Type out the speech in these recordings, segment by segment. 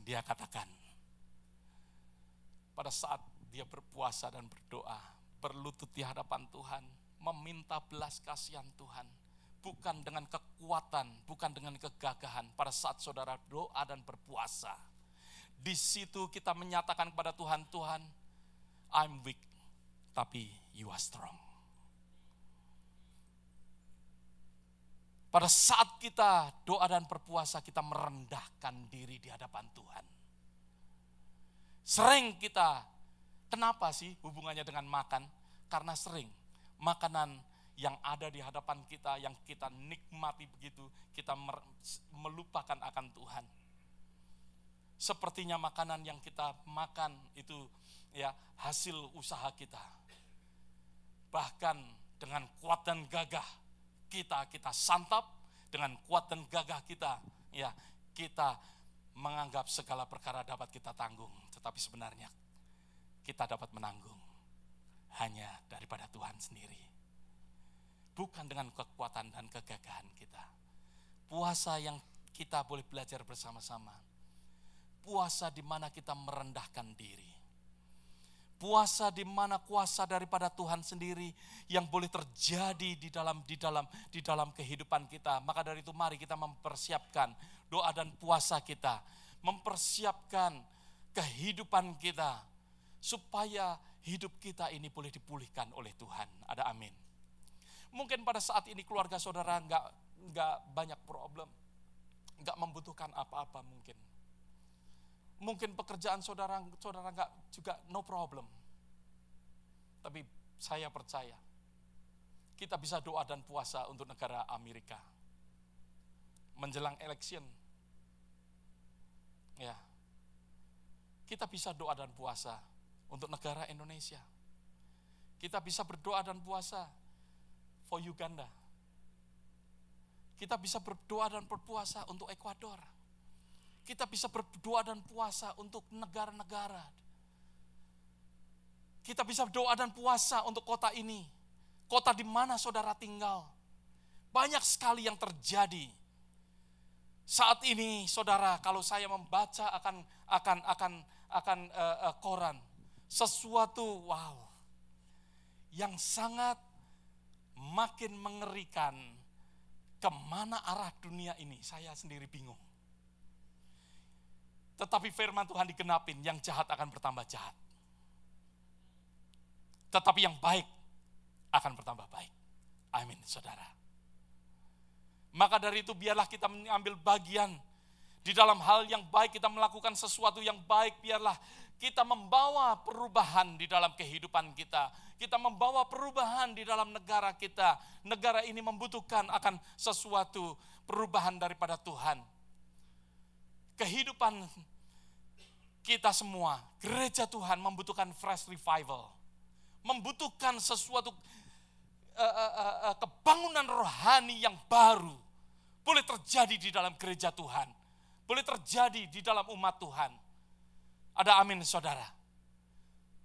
Dia katakan, pada saat dia berpuasa dan berdoa, berlutut di hadapan Tuhan, meminta belas kasihan Tuhan, bukan dengan kekuatan, bukan dengan kegagahan. Pada saat saudara doa dan berpuasa, di situ kita menyatakan kepada Tuhan, Tuhan, I'm weak, tapi you are strong. Pada saat kita doa dan berpuasa, kita merendahkan diri di hadapan Tuhan. Sering kita, kenapa sih hubungannya dengan makan? Karena sering makanan yang ada di hadapan kita, yang kita nikmati begitu, kita melupakan akan Tuhan. Sepertinya makanan yang kita makan itu ya hasil usaha kita. Bahkan dengan kuat dan gagah kita santap, dengan kuat dan gagah kita ya kita menganggap segala perkara dapat kita tanggung, tetapi sebenarnya kita dapat menanggung hanya daripada Tuhan sendiri. Bukan dengan kekuatan dan kegagahan kita. Puasa yang kita boleh belajar bersama-sama. Puasa di mana kita merendahkan diri. Puasa di mana kuasa daripada Tuhan sendiri yang boleh terjadi di dalam kehidupan kita. Maka dari itu mari kita mempersiapkan doa dan puasa kita, mempersiapkan kehidupan kita supaya hidup kita ini boleh dipulihkan oleh Tuhan. Ada amin. Mungkin pada saat ini keluarga saudara enggak banyak problem, enggak membutuhkan apa-apa mungkin. Mungkin pekerjaan saudara enggak juga no problem. Tapi saya percaya kita bisa doa dan puasa untuk negara Amerika. Menjelang election. Ya. Kita bisa doa dan puasa untuk negara Indonesia. Kita bisa berdoa dan puasa for Uganda. Kita bisa berdoa dan berpuasa untuk Ekuador. Kita bisa berdoa dan puasa untuk negara-negara. Kita bisa berdoa dan puasa untuk kota ini. Kota di mana saudara tinggal. Banyak sekali yang terjadi. Saat ini saudara, kalau saya membaca akan koran, sesuatu wow yang sangat makin mengerikan. Kemana arah dunia ini? Saya sendiri bingung. Tetapi firman Tuhan digenapin, yang jahat akan bertambah jahat. Tetapi yang baik akan bertambah baik. Amin, saudara. Maka dari itu biarlah kita mengambil bagian di dalam hal yang baik, kita melakukan sesuatu yang baik, biarlah kita membawa perubahan di dalam kehidupan kita. Kita membawa perubahan di dalam negara kita. Negara ini membutuhkan akan sesuatu perubahan daripada Tuhan. Kehidupan kita semua, gereja Tuhan membutuhkan fresh revival. Membutuhkan sesuatu kebangunan rohani yang baru. Boleh terjadi di dalam gereja Tuhan. Boleh terjadi di dalam umat Tuhan. Ada amin saudara.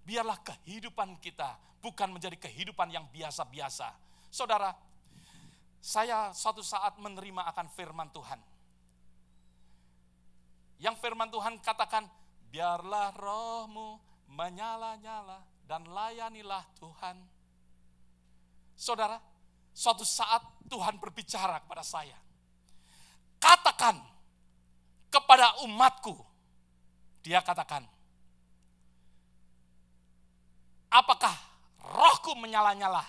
Biarlah kehidupan kita bukan menjadi kehidupan yang biasa-biasa. Saudara, saya suatu saat menerima akan firman Tuhan. Yang firman Tuhan katakan, biarlah rohmu menyala-nyala dan layanilah Tuhan. Saudara, suatu saat Tuhan berbicara kepada saya. Katakan kepada umatku, dia katakan, apakah rohku menyala-nyala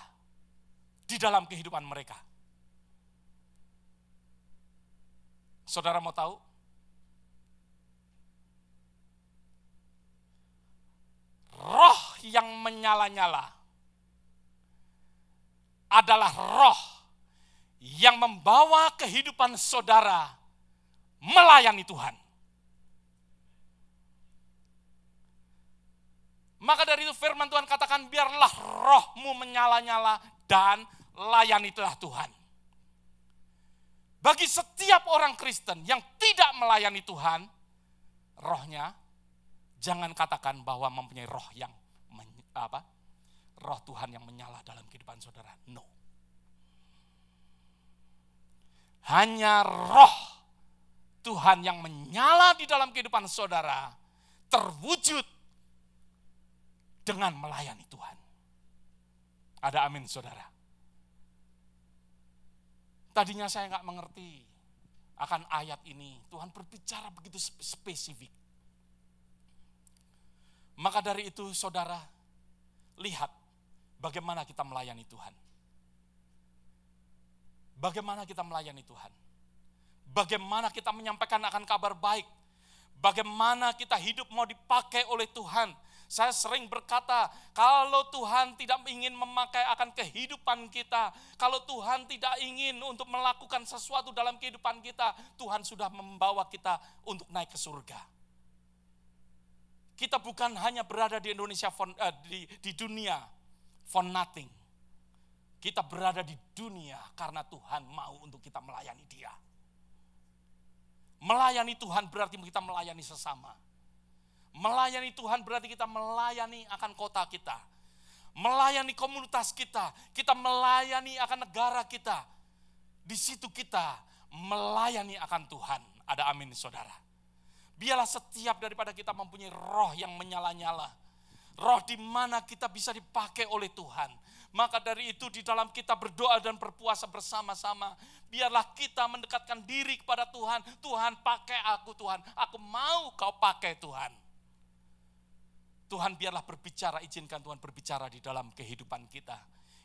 di dalam kehidupan mereka? Saudara mau tahu? Roh yang menyala-nyala adalah roh yang membawa kehidupan saudara melayani Tuhan. Maka dari itu firman Tuhan katakan, biarlah rohmu menyala-nyala dan layanilah Tuhan. Bagi setiap orang Kristen yang tidak melayani Tuhan, rohnya, jangan katakan bahwa mempunyai roh yang roh Tuhan yang menyala dalam kehidupan saudara. No. Hanya roh Tuhan yang menyala di dalam kehidupan saudara terwujud dengan melayani Tuhan. Ada amin saudara. Tadinya saya nggak mengerti akan ayat ini. Tuhan berbicara begitu spesifik. Maka dari itu saudara, lihat bagaimana kita melayani Tuhan. Bagaimana kita melayani Tuhan. Bagaimana kita menyampaikan akan kabar baik. Bagaimana kita hidup mau dipakai oleh Tuhan. Saya sering berkata, kalau Tuhan tidak ingin memakai akan kehidupan kita, kalau Tuhan tidak ingin untuk melakukan sesuatu dalam kehidupan kita, Tuhan sudah membawa kita untuk naik ke surga. Kita bukan hanya berada di Indonesia, di dunia for nothing. Kita berada di dunia karena Tuhan mau untuk kita melayani Dia. Melayani Tuhan berarti kita melayani sesama. Melayani Tuhan berarti kita melayani akan kota kita. Melayani komunitas kita. Kita melayani akan negara kita. Di situ kita melayani akan Tuhan. Ada amin saudara. Biarlah setiap daripada kita mempunyai roh yang menyala-nyala. Roh di mana kita bisa dipakai oleh Tuhan. Maka dari itu di dalam kita berdoa dan berpuasa bersama-sama. Biarlah kita mendekatkan diri kepada Tuhan. Tuhan pakai aku Tuhan. Aku mau kau pakai Tuhan. Tuhan biarlah berbicara, izinkan Tuhan berbicara di dalam kehidupan kita.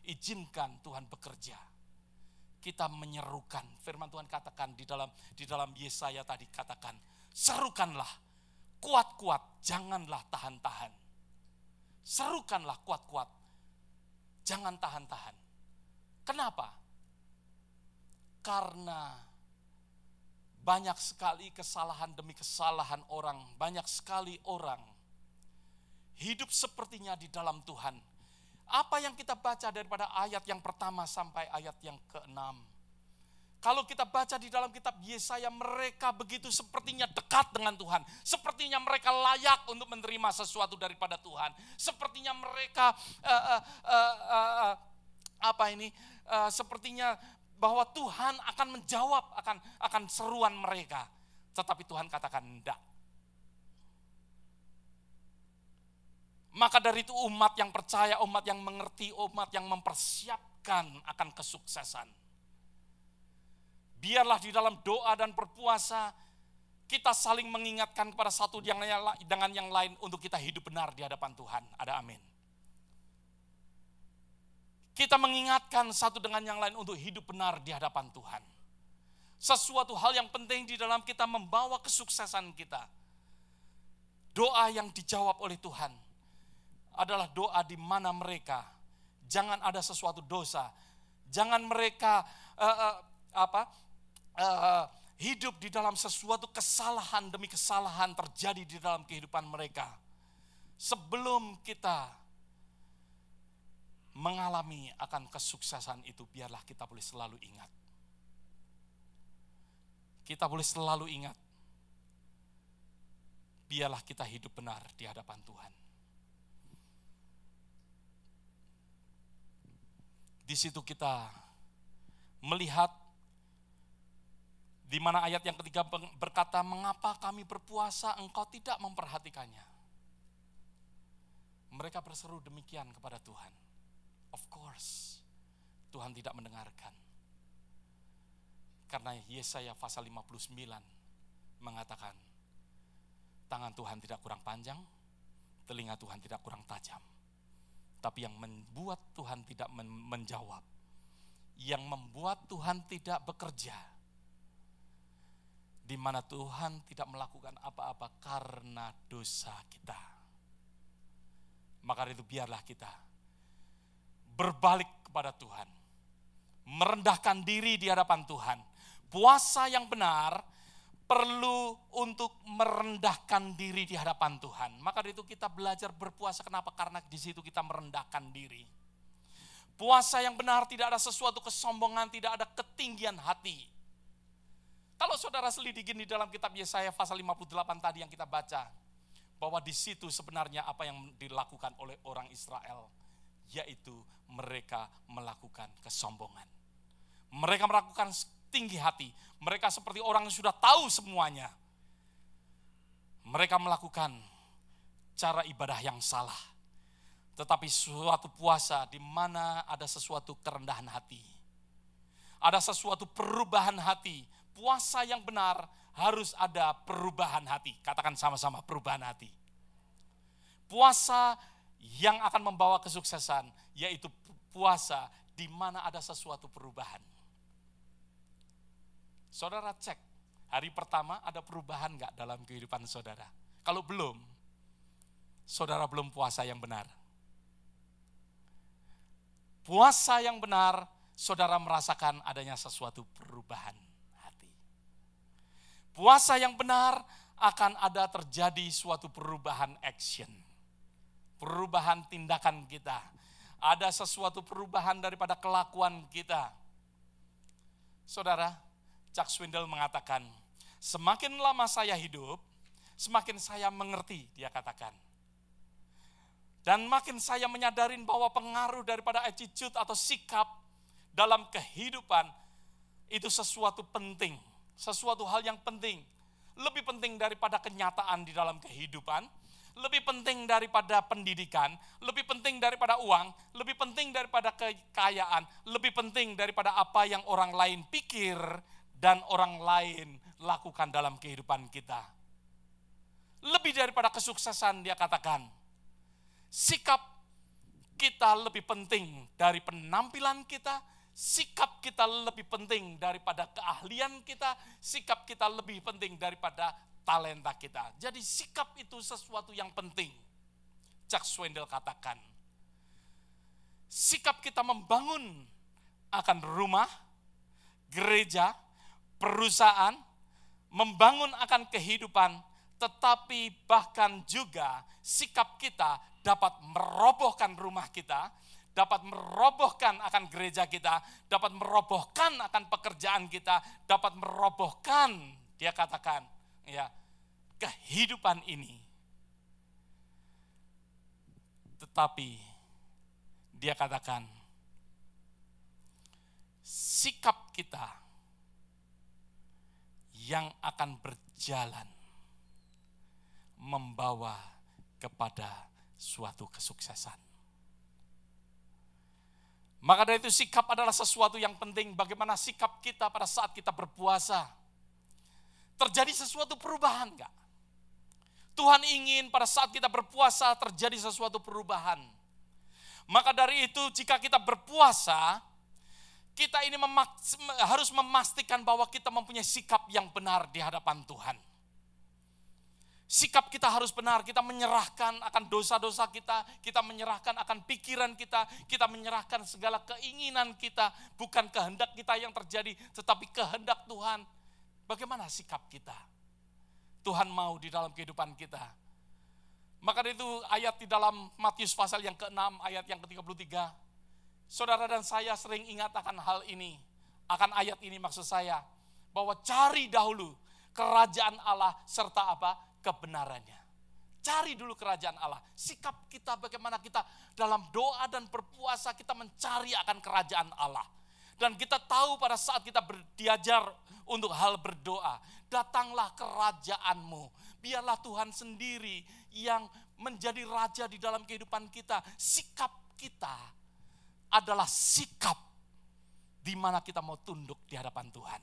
Izinkan Tuhan bekerja. Kita menyerukan, firman Tuhan katakan di dalam Yesaya tadi katakan, serukanlah kuat-kuat, janganlah tahan-tahan. Serukanlah kuat-kuat, jangan tahan-tahan. Kenapa? Karena banyak sekali kesalahan demi kesalahan orang, banyak sekali orang hidup sepertinya di dalam Tuhan. Apa yang kita baca daripada ayat yang pertama sampai ayat yang ke-6. Kalau kita baca di dalam kitab Yesaya, mereka begitu sepertinya dekat dengan Tuhan. Sepertinya mereka layak untuk menerima sesuatu daripada Tuhan. Sepertinya mereka sepertinya bahwa Tuhan akan menjawab akan seruan mereka. Tetapi Tuhan katakan enggak. Maka dari itu umat yang percaya, umat yang mengerti, umat yang mempersiapkan akan kesuksesan. Biarlah di dalam doa dan berpuasa, kita saling mengingatkan kepada satu dengan yang lain untuk kita hidup benar di hadapan Tuhan. Ada amin. Kita mengingatkan satu dengan yang lain untuk hidup benar di hadapan Tuhan. Sesuatu hal yang penting di dalam kita membawa kesuksesan kita. Doa yang dijawab oleh Tuhan adalah doa di mana mereka jangan ada sesuatu dosa, jangan mereka hidup di dalam sesuatu kesalahan demi kesalahan terjadi di dalam kehidupan mereka. Sebelum kita mengalami akan kesuksesan itu, biarlah kita boleh selalu ingat. Kita boleh selalu ingat, biarlah kita hidup benar di hadapan Tuhan. Di situ kita melihat di mana ayat yang ketiga berkata, mengapa kami berpuasa engkau tidak memperhatikannya. Mereka berseru demikian kepada Tuhan. Of course, Tuhan tidak mendengarkan. Karena Yesaya pasal 59 mengatakan, tangan Tuhan tidak kurang panjang, telinga Tuhan tidak kurang tajam. Tapi yang membuat Tuhan tidak menjawab, yang membuat Tuhan tidak bekerja, di mana Tuhan tidak melakukan apa-apa karena dosa kita. Maka itu biarlah kita berbalik kepada Tuhan, merendahkan diri di hadapan Tuhan. Puasa yang benar perlu untuk merendahkan diri di hadapan Tuhan. Maka dari itu kita belajar berpuasa. Kenapa? Karena di situ kita merendahkan diri. Puasa yang benar tidak ada sesuatu kesombongan, tidak ada ketinggian hati. Kalau saudara selidikin di dalam kitab Yesaya pasal 58 tadi yang kita baca, bahwa di situ sebenarnya apa yang dilakukan oleh orang Israel, yaitu mereka melakukan kesombongan. Mereka melakukan tinggi hati. Mereka seperti orang yang sudah tahu semuanya. Mereka melakukan cara ibadah yang salah. Tetapi suatu puasa di mana ada sesuatu kerendahan hati. Ada sesuatu perubahan hati. Puasa yang benar harus ada perubahan hati. Katakan sama-sama, perubahan hati. Puasa yang akan membawa kesuksesan, yaitu puasa di mana ada sesuatu perubahan. Saudara cek, hari pertama ada perubahan enggak dalam kehidupan saudara? Kalau belum, saudara belum puasa yang benar. Puasa yang benar, saudara merasakan adanya sesuatu perubahan hati. Puasa yang benar akan ada terjadi suatu perubahan action. Perubahan tindakan kita. Ada sesuatu perubahan daripada kelakuan kita. Saudara, Chuck Swindoll mengatakan, semakin lama saya hidup, semakin saya mengerti, dia katakan. Dan makin saya menyadarin bahwa pengaruh daripada attitude atau sikap dalam kehidupan itu sesuatu penting, sesuatu hal yang penting. Lebih penting daripada kenyataan di dalam kehidupan, lebih penting daripada pendidikan, lebih penting daripada uang, lebih penting daripada kekayaan, lebih penting daripada apa yang orang lain pikir dan orang lain lakukan dalam kehidupan kita. Lebih daripada kesuksesan, dia katakan, sikap kita lebih penting dari penampilan kita, sikap kita lebih penting daripada keahlian kita, sikap kita lebih penting daripada talenta kita. Jadi sikap itu sesuatu yang penting. Chuck Swindoll katakan, sikap kita membangun akan rumah, gereja, perusahaan, membangun akan kehidupan, tetapi bahkan juga sikap kita dapat merobohkan rumah kita, dapat merobohkan akan gereja kita, dapat merobohkan akan pekerjaan kita, dapat merobohkan, dia katakan, ya, kehidupan ini. Tetapi dia katakan, sikap kita yang akan berjalan membawa kepada suatu kesuksesan. Maka dari itu sikap adalah sesuatu yang penting. Bagaimana sikap kita pada saat kita berpuasa? Terjadi sesuatu perubahan enggak? Tuhan ingin pada saat kita berpuasa terjadi sesuatu perubahan. Maka dari itu jika kita berpuasa, kita ini harus memastikan bahwa kita mempunyai sikap yang benar di hadapan Tuhan. Sikap kita harus benar, kita menyerahkan akan dosa-dosa kita menyerahkan akan pikiran kita menyerahkan segala keinginan kita, bukan kehendak kita yang terjadi, tetapi kehendak Tuhan. Bagaimana sikap kita? Tuhan mau di dalam kehidupan kita. Maka itu ayat di dalam Matius pasal yang ke-6, ayat yang ke-33. Saudara dan saya sering ingat akan hal ini, akan ayat ini maksud saya, bahwa cari dahulu kerajaan Allah serta apa? Kebenarannya. Cari dulu kerajaan Allah. Sikap kita bagaimana kita dalam doa dan berpuasa kita mencari akan kerajaan Allah. Dan kita tahu pada saat kita diajar untuk hal berdoa, datanglah kerajaanmu. Biarlah Tuhan sendiri yang menjadi raja di dalam kehidupan kita. Sikap kita adalah sikap di mana kita mau tunduk di hadapan Tuhan.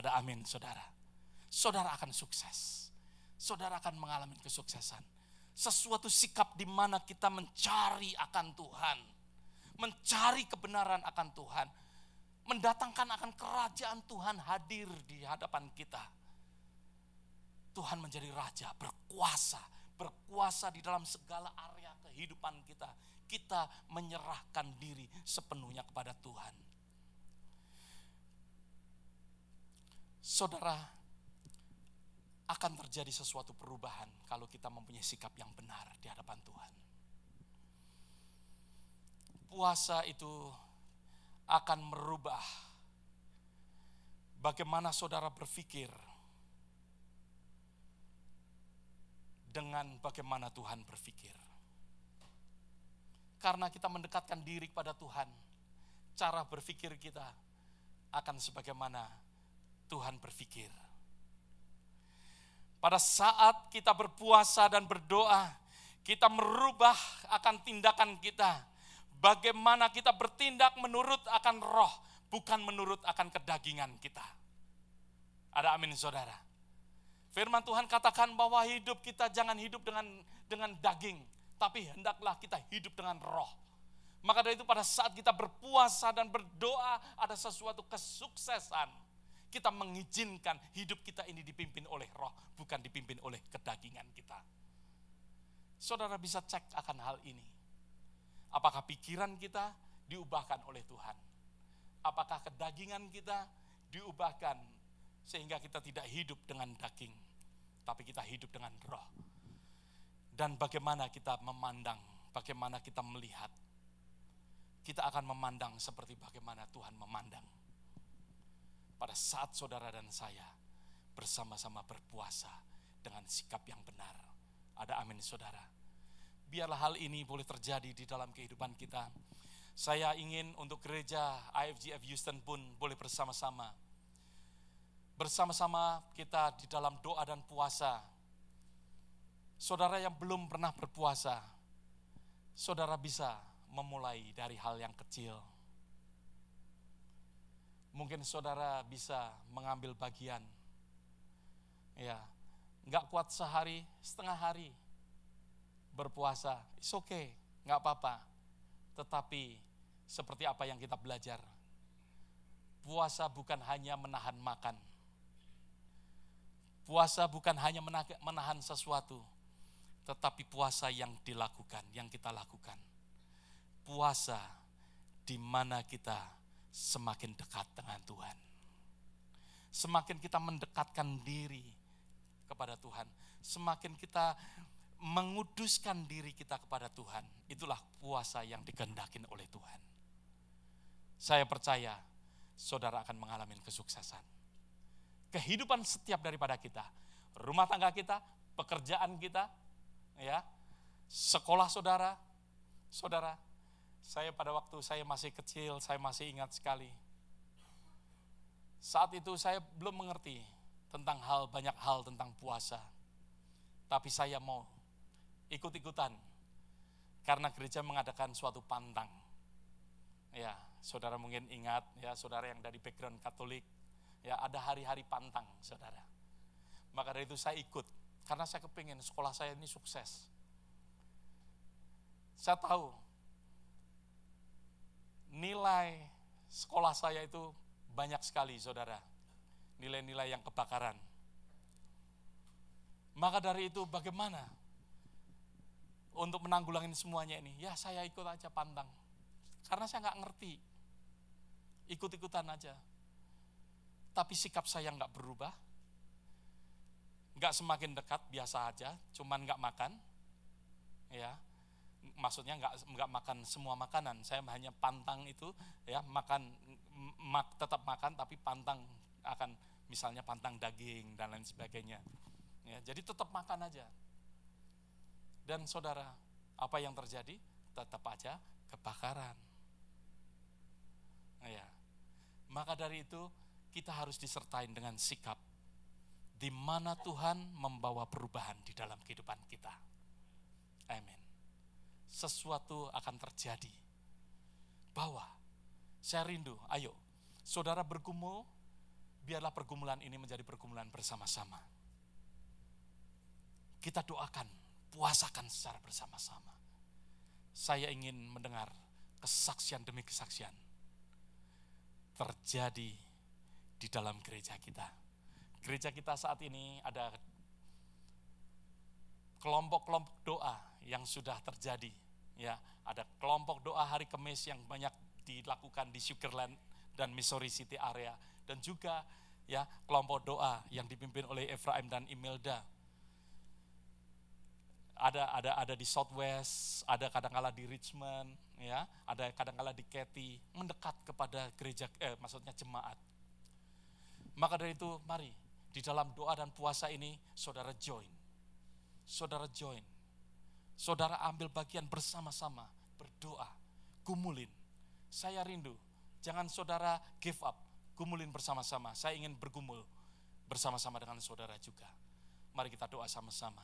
Ada amin, saudara. Saudara akan sukses. Saudara akan mengalami kesuksesan. Sesuatu sikap di mana kita mencari akan Tuhan. Mencari kebenaran akan Tuhan. Mendatangkan akan kerajaan Tuhan hadir di hadapan kita. Tuhan menjadi raja, berkuasa. Berkuasa di dalam segala area kehidupan kita. Kita menyerahkan diri sepenuhnya kepada Tuhan. Saudara, akan terjadi sesuatu perubahan kalau kita mempunyai sikap yang benar di hadapan Tuhan. Puasa itu akan merubah bagaimana saudara berpikir dengan bagaimana Tuhan berpikir. Karena kita mendekatkan diri kepada Tuhan, cara berpikir kita akan sebagaimana Tuhan berpikir. Pada saat kita berpuasa dan berdoa, kita merubah akan tindakan kita. Bagaimana kita bertindak menurut akan roh, bukan menurut akan kedagingan kita. Ada amin saudara. Firman Tuhan katakan bahwa hidup kita jangan hidup dengan daging, tapi hendaklah kita hidup dengan roh. Maka dari itu pada saat kita berpuasa dan berdoa, ada sesuatu kesuksesan. Kita mengizinkan hidup kita ini dipimpin oleh roh, bukan dipimpin oleh kedagingan kita. Saudara bisa cek akan hal ini. Apakah pikiran kita diubahkan oleh Tuhan? Apakah kedagingan kita diubahkan sehingga kita tidak hidup dengan daging, tapi kita hidup dengan roh? Dan bagaimana kita memandang, bagaimana kita melihat? Kita akan memandang seperti bagaimana Tuhan memandang. Pada saat saudara dan saya bersama-sama berpuasa dengan sikap yang benar. Ada amin saudara. Biarlah hal ini boleh terjadi di dalam kehidupan kita. Saya ingin untuk gereja IFGF Houston pun boleh bersama-sama. Bersama-sama kita di dalam doa dan puasa. Saudara yang belum pernah berpuasa, saudara bisa memulai dari hal yang kecil. Mungkin saudara bisa mengambil bagian. Ya, enggak kuat sehari, setengah hari berpuasa, it's okay, enggak apa-apa. Tetapi seperti apa yang kita belajar, puasa bukan hanya menahan makan. Puasa bukan hanya menahan sesuatu, tetapi puasa yang dilakukan, yang kita lakukan. Puasa di mana kita semakin dekat dengan Tuhan. Semakin kita mendekatkan diri kepada Tuhan, semakin kita menguduskan diri kita kepada Tuhan. Itulah puasa yang dikehendaki oleh Tuhan. Saya percaya saudara akan mengalami kesuksesan. Kehidupan setiap daripada kita, rumah tangga kita, pekerjaan kita, ya, sekolah saudara, saya pada waktu saya masih kecil, saya masih ingat sekali. Saat itu saya belum mengerti tentang banyak hal tentang puasa. Tapi saya mau ikut-ikutan karena gereja mengadakan suatu pantang. Ya, saudara mungkin ingat ya, saudara yang dari background Katolik, ya ada hari-hari pantang, saudara. Maka dari itu saya ikut karena saya kepingin sekolah saya ini sukses. Saya tahu nilai sekolah saya itu banyak sekali, saudara. Nilai-nilai yang kebakaran. Maka dari itu bagaimana untuk menanggulangi semuanya ini? Ya saya ikut aja pantang. Karena saya nggak ngerti. Ikut-ikutan aja. Tapi sikap saya nggak berubah. Nggak semakin dekat, biasa aja. Cuman nggak makan. Ya, maksudnya nggak makan semua makanan. Saya hanya pantang itu, ya makan, tetap makan, tapi pantang akan misalnya pantang daging dan lain sebagainya. Ya, jadi tetap makan aja. Dan saudara, apa yang terjadi? Tetap aja kebakaran. Ya. Maka dari itu kita harus disertai dengan sikap di mana Tuhan membawa perubahan di dalam kehidupan kita. Amin. Sesuatu akan terjadi. Bahwa saya rindu, ayo saudara bergumul, biarlah pergumulan ini menjadi pergumulan bersama-sama. Kita doakan, puasakan secara bersama-sama. Saya ingin mendengar kesaksian demi kesaksian terjadi di dalam gereja kita. Gereja kita saat ini ada kelompok-kelompok doa yang sudah terjadi. Ya, ada kelompok doa hari Kamis yang banyak dilakukan di Sugarland dan Missouri City area, dan juga ya kelompok doa yang dipimpin oleh Efraim dan Imelda. Ada di Southwest, ada kadang-kala di Richmond, ya, ada kadang-kala di Katy, mendekat kepada gereja, maksudnya jemaat. Maka dari itu, mari di dalam doa dan puasa ini, saudara join, saudara ambil bagian bersama-sama, berdoa, gumulin. Saya rindu, jangan saudara give up, gumulin bersama-sama. Saya ingin bergumul bersama-sama dengan saudara juga. Mari kita doa sama-sama.